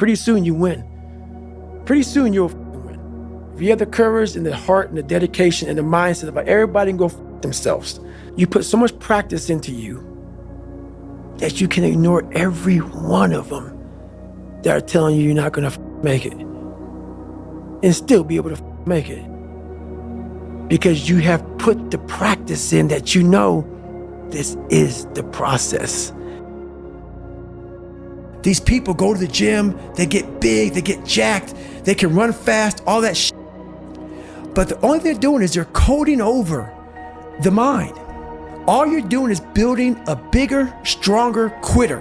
pretty soon you win. Pretty soon you'll win. If you have the courage and the heart and the dedication and the mindset about everybody can go themselves, you put so much practice into you that you can ignore every one of them that are telling you you're not gonna make it and still be able to make it. Because you have put the practice in that you know this is the process. These people go to the gym, they get big, they get jacked, they can run fast, all that shit. But the only thing they're doing is they're coding over the mind. All you're doing is building a bigger, stronger quitter.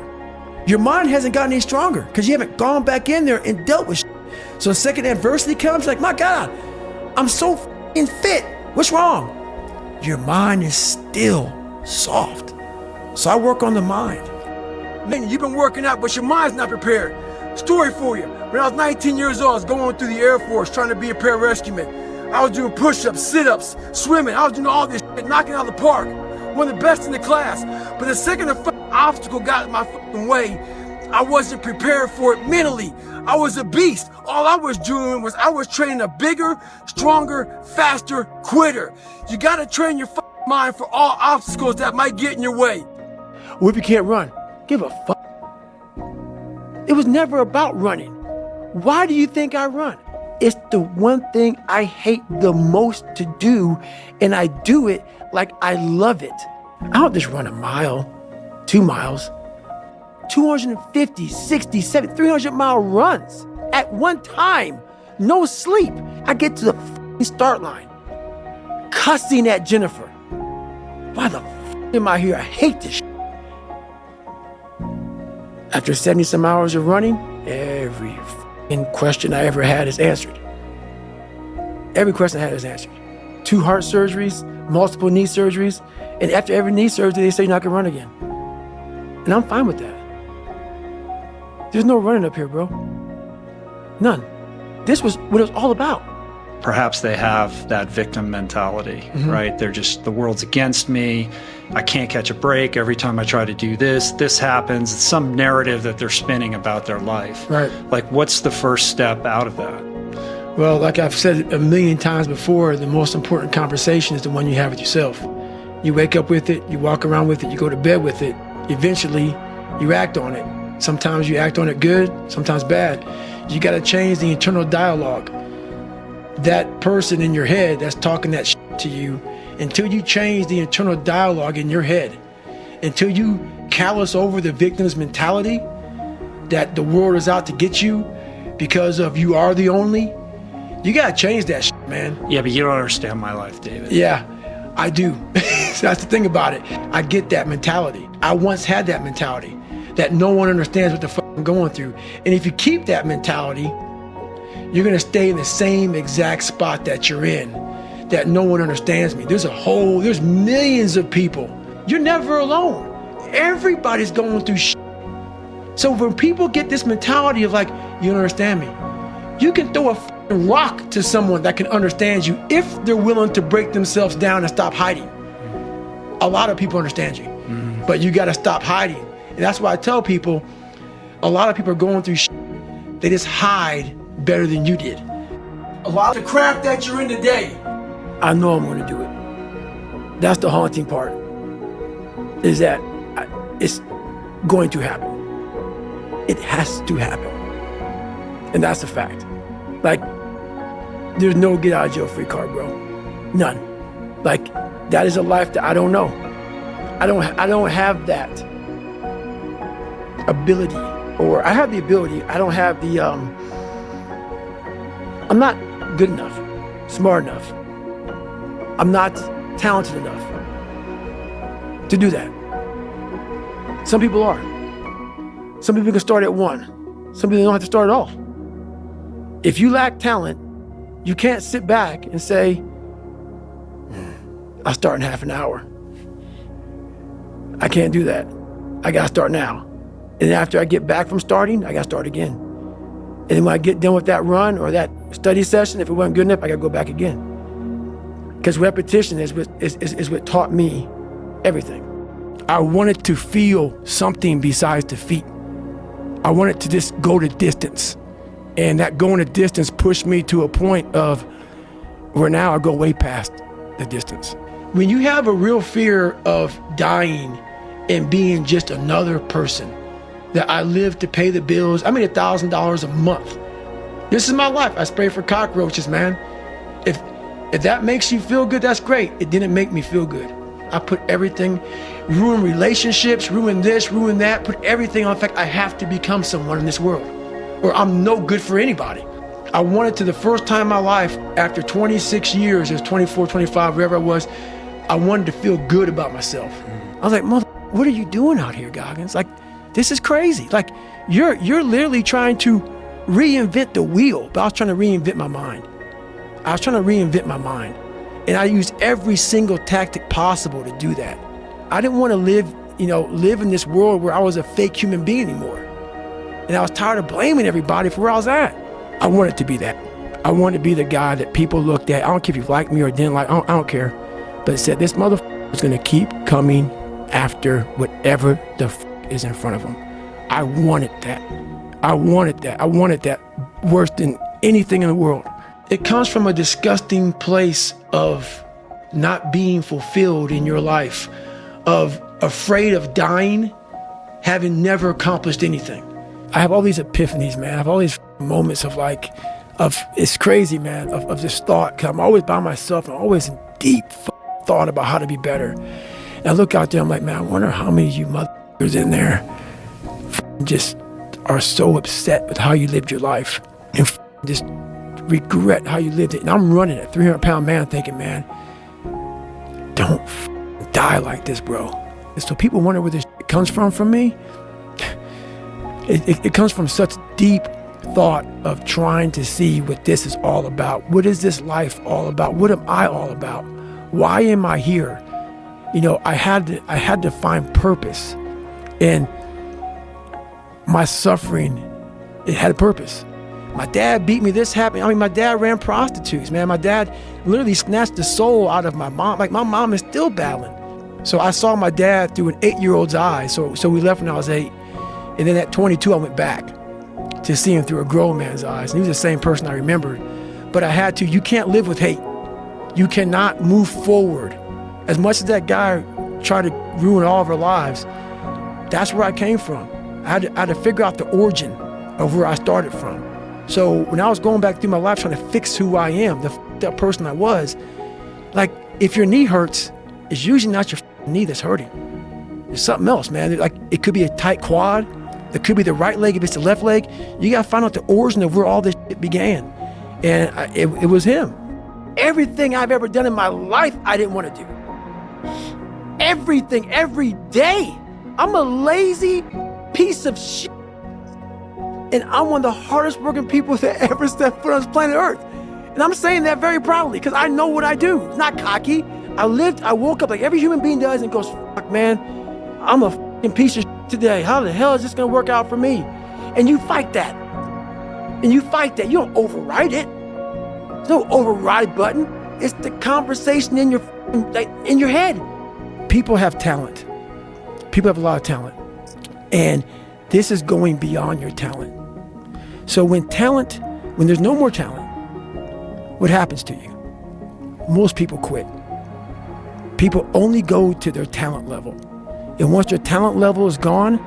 Your mind hasn't gotten any stronger because you haven't gone back in there and dealt with shit. So the second adversity comes, like, my God, I'm so f***ing fit. What's wrong? Your mind is still soft. So I work on the mind. Man, you've been working out, but your mind's not prepared. Story for you. When I was 19 years old, I was going through the Air Force trying to be a pararescueman. I was doing push-ups, sit-ups, swimming. I was doing all this shit, knocking out of the park. One of the best in the class. But the second the obstacle got in my way, I wasn't prepared for it mentally. I was a beast. All I was doing was I was training a bigger, stronger, faster quitter. You gotta train your mind for all obstacles that might get in your way. What if you can't run? Give a fuck. It was never about running. Why do you think I run? It's the one thing I hate the most to do, and I do it like I love it. I don't just run a mile, 2 miles, 250, 60, 70, 300-mile runs at one time, no sleep. I get to the start line, cussing at Jennifer. Why the am I here? I hate this shit. After 70-some hours of running, every question I ever had is answered. Every question I had is answered. 2 heart surgeries, multiple knee surgeries, and after every knee surgery, they say you're not gonna run again. And I'm fine with that. There's no running up here, bro. None. This was what it was all about. Perhaps they have that victim mentality, right? They're just, the world's against me. I can't catch a break. Every time I try to do this happens. It's some narrative that they're spinning about their life. Right. Like, what's the first step out of that? Well, like I've said a million times before, the most important conversation is the one you have with yourself. You wake up with it, you walk around with it, you go to bed with it. Eventually, you act on it. Sometimes you act on it good, sometimes bad. You got to change the internal dialogue. That person in your head that's talking that shit to you, until you change the internal dialogue in your head, until you callous over the victim's mentality that the world is out to get you because of you are the only, you got to change that shit, man. Yeah, but you don't understand my life, David. Yeah, I do. So that's the thing about it. I get that mentality. I once had that mentality that no one understands what the fuck I'm going through. And if you keep that mentality, you're gonna stay in the same exact spot that you're in, that no one understands me. There's millions of people. You're never alone. Everybody's going through shit. So when people get this mentality of like, you don't understand me, you can throw a rock to someone that can understand you if they're willing to break themselves down and stop hiding. A lot of people understand you, but you gotta stop hiding. And that's why I tell people, a lot of people are going through shit. They just hide better than you did. A lot of the crap that you're in today, I know I'm gonna do it. That's the haunting part, is that it's going to happen. It has to happen. And that's a fact. Like, there's no get out of jail free card, bro. None. Like, that is a life that I don't know. I don't have that ability, or I have the ability, I don't have the, I'm not good enough, smart enough. I'm not talented enough to do that. Some people are. Some people can start at 1. Some people don't have to start at all. If you lack talent, you can't sit back and say, I'll start in half an hour. I can't do that. I gotta start now. And after I get back from starting, I gotta start again. And then when I get done with that run or that study session, if it wasn't good enough, I gotta go back again. Because repetition is what taught me everything. I wanted to feel something besides defeat. I wanted to just go the distance. And that going the distance pushed me to a point of where now I go way past the distance. When you have a real fear of dying and being just another person, that I live to pay the bills, I made $1,000 a month. This is my life. I spray for cockroaches, man. If that makes you feel good, that's great. It didn't make me feel good. I put everything, ruin relationships, ruin this, ruin that, put everything on. In fact, I have to become someone in this world, or I'm no good for anybody. I wanted to, the first time in my life, after 26 years, it was 24, 25, wherever I was, I wanted to feel good about myself. I was like, mother, what are you doing out here, Goggins? Like, this is crazy. Like, you're literally trying to reinvent the wheel, but I was trying to reinvent my mind. And I used every single tactic possible to do that. I didn't want to live in this world where I was a fake human being anymore. And I was tired of blaming everybody for where I was at. I wanted to be that. I wanted to be the guy that people looked at. I don't care if you liked me or didn't like, I don't care. But it said, this motherfucker is going to keep coming after whatever the is in front of him. I wanted that. I wanted that worse than anything in the world. It comes from a disgusting place of not being fulfilled in your life, of afraid of dying, having never accomplished anything. I have all these epiphanies, man. I have all these moments of it's crazy, man, of this thought. 'Cause I'm always by myself. I'm always in deep thought about how to be better. And I look out there, I'm like, man, I wonder how many of you motherfuckers in there just are so upset with how you lived your life and just regret how you lived it. And I'm running a 300-pound man thinking, man, don't die like this, bro. And so people wonder where this comes from me. It comes from such deep thought of trying to see what this is all about. What is this life all about? What am I all about? Why am I here? I had to find purpose. And my suffering, it had a purpose. My dad beat me, this happened. My dad ran prostitutes, man. My dad literally snatched the soul out of my mom. Like, my mom is still battling. So I saw my dad through an 8-year-old's eyes. So we left when I was 8. And then at 22, I went back to see him through a grown man's eyes. And he was the same person I remembered. But I had to, you can't live with hate. You cannot move forward. As much as that guy tried to ruin all of our lives, that's where I came from. I had to figure out the origin of where I started from. So when I was going back through my life trying to fix who I am, the that person I was, like, if your knee hurts, it's usually not your knee that's hurting. It's something else, man. Like, it could be a tight quad. It could be the right leg if it's the left leg. You got to find out the origin of where all this shit began. And it was him. Everything I've ever done in my life, I didn't want to do. Everything, every day. I'm a lazy piece of shit. And I'm one of the hardest working people that ever stepped foot on this planet Earth. And I'm saying that very proudly because I know what I do. It's not cocky. I woke up like every human being does and goes, fuck, man, I'm a fucking piece of shit today. How the hell is this going to work out for me? And you fight that. You don't override it. There's no override button. It's the conversation in your head. People have talent. People have a lot of talent. And this is going beyond your talent. So when there's no more talent, what happens to you? Most people quit. People only go to their talent level. And once your talent level is gone,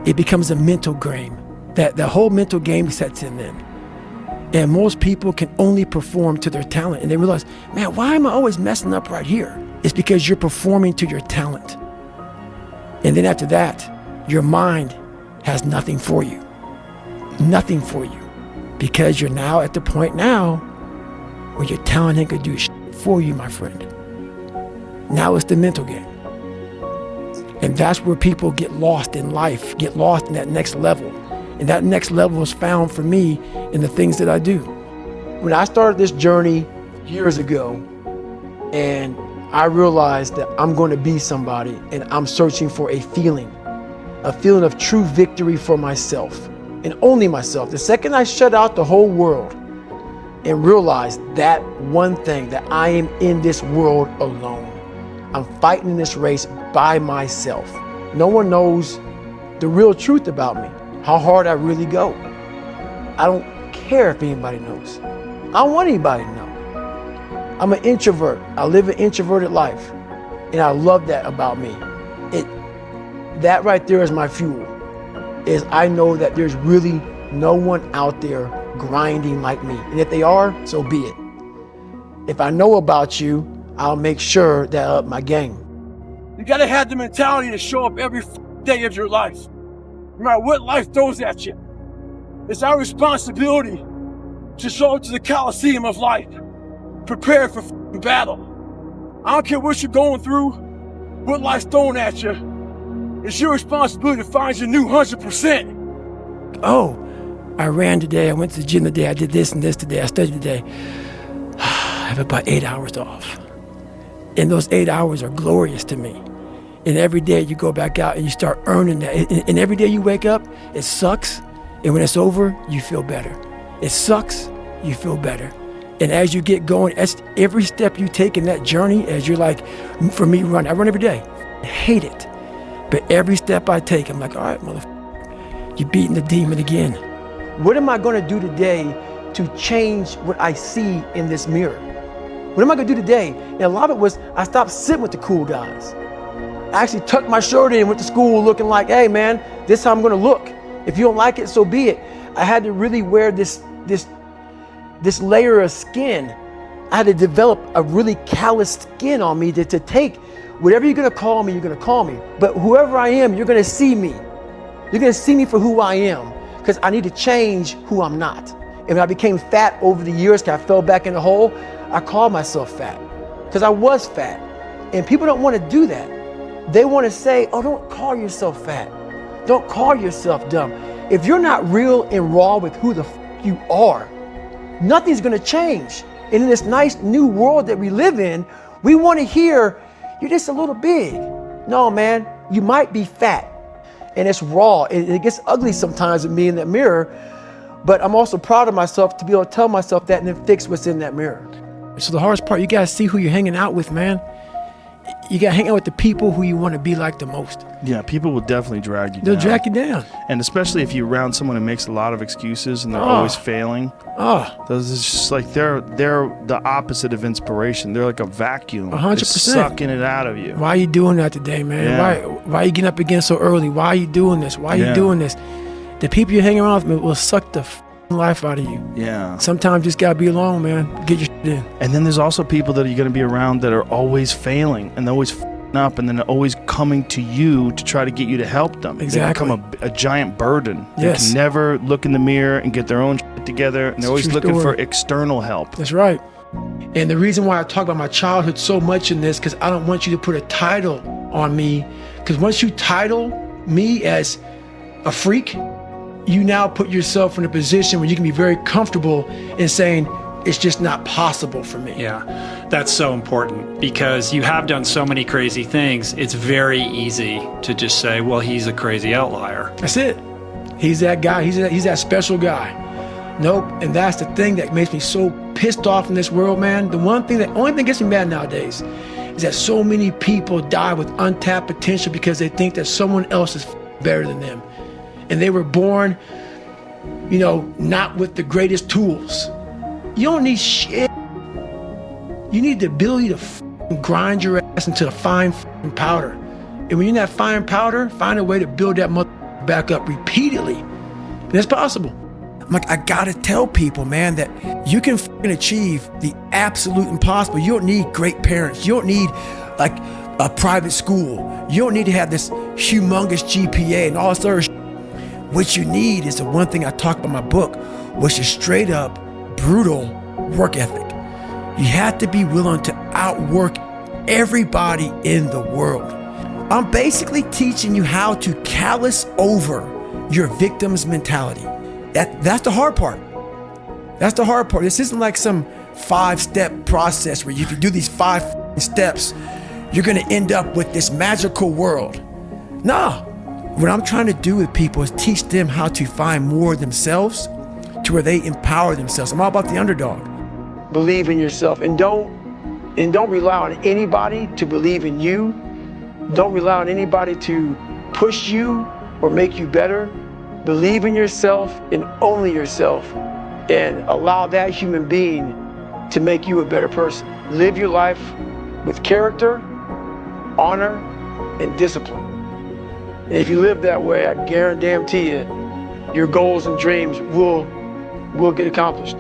it becomes a mental game. The whole mental game sets in then. And most people can only perform to their talent. And they realize, man, why am I always messing up right here? It's because you're performing to your talent. And then after that, your mind has nothing for you. Nothing for you. Because you're now at the point now where your talent ain't gonna do shit for you, my friend. Now it's the mental game. And that's where people get lost in life, get lost in that next level. And that next level is found for me in the things that I do. When I started this journey years ago, and I realized that I'm going to be somebody, and I'm searching for a feeling of true victory for myself, and only myself. The second I shut out the whole world and realized that one thing, that I am in this world alone. I'm fighting in this race by myself. No one knows the real truth about me. how hard I really go. I don't care if anybody knows. I don't want anybody to know. I'm an introvert. I live an introverted life. And I love that about me. That right there is my fuel. Is I know that there's really no one out there grinding like me. And if they are, so be it. If I know about you, I'll make sure that I up my game. You gotta have the mentality to show up every day of your life, no matter what life throws at you. It's our responsibility to show up to the Coliseum of life, prepared for battle. I don't care what you're going through, what life's throwing at you. It's your responsibility to find your new 100%. Oh, I ran today, I went to the gym today, I did this and this today, I studied today. I have about 8 hours off. And those 8 hours are glorious to me. And every day you go back out and you start earning that. And every day you wake up, it sucks. And when it's over, you feel better. It sucks, you feel better. And as you get going, every step you take in that journey, as you're like, for me, I run every day. I hate it. But every step I take, I'm like, all right, motherfucker, you're beating the demon again. What am I gonna do today to change what I see in this mirror? What am I gonna do today? And a lot of it was, I stopped sitting with the cool guys. I actually tucked my shirt in and went to school looking like, hey man, this is how I'm gonna look. If you don't like it, so be it. I had to really wear this layer of skin. I had to develop a really calloused skin on me to take whatever you're gonna call me, you're gonna call me. But whoever I am, you're gonna see me. You're gonna see me for who I am, because I need to change who I'm not. And when I became fat over the years, because I fell back in the hole, I called myself fat, because I was fat. And people don't wanna do that. They wanna say, oh, don't call yourself fat. Don't call yourself dumb. If you're not real and raw with who the you are, nothing's gonna change. And in this nice new world that we live in, we wanna hear, you're just a little big. No, man, you might be fat. And it's raw. It gets ugly sometimes with me in that mirror, but I'm also proud of myself to be able to tell myself that and then fix what's in that mirror. So the hardest part, you gotta see who you're hanging out with, man. You gotta hang out with the people who you wanna be like the most. Yeah, people will definitely drag you down. They'll drag you down. And especially if you're around someone who makes a lot of excuses and they're always failing. Those is just like they're the opposite of inspiration. They're like a vacuum. 100%. Just sucking it out of you. Why are you doing that today, man? Yeah. Why are you getting up again so early? Why are you doing this? Why are you doing this? The people you're hanging around with will suck the life out of you. Yeah. Sometimes you just gotta be alone, man. Get your shit in. And then there's also people that you're gonna be around that are always failing and they're always up and then they're always coming to you to try to get you to help them. Exactly. They become a giant burden. Yes. They can never look in the mirror and get their own shit together, and they're always looking for external help. That's right. And the reason why I talk about my childhood so much in this, because I don't want you to put a title on me, because once you title me as a freak, you now put yourself in a position where you can be very comfortable in saying, it's just not possible for me. Yeah, that's so important, because you have done so many crazy things. It's very easy to just say, well, he's a crazy outlier. That's it. He's that guy. He's that special guy. Nope. And that's the thing that makes me so pissed off in this world, man. The only thing that gets me mad nowadays is that so many people die with untapped potential because they think that someone else is better than them. And they were born, not with the greatest tools. You don't need shit. You need the ability to grind your ass into a fine powder. And when you're in that fine powder, find a way to build that mother back up repeatedly. And that's possible. I'm like, I gotta tell people, man, that you can achieve the absolute impossible. You don't need great parents. You don't need like a private school. You don't need to have this humongous GPA and all this other shit. What you need is the one thing I talk about in my book, which is straight up brutal work ethic. You have to be willing to outwork everybody in the world. I'm basically teaching you how to callous over your victim's mentality. That's the hard part. That's the hard part. This isn't like some 5-step process where you can do these 5 steps, you're gonna end up with this magical world. Nah, what I'm trying to do with people is teach them how to find more of themselves to where they empower themselves. I'm all about the underdog. Believe in yourself and don't rely on anybody to believe in you. Don't rely on anybody to push you or make you better. Believe in yourself and only yourself, and allow that human being to make you a better person. Live your life with character, honor, and discipline. And if you live that way, I guarantee you, your goals and dreams will get accomplished.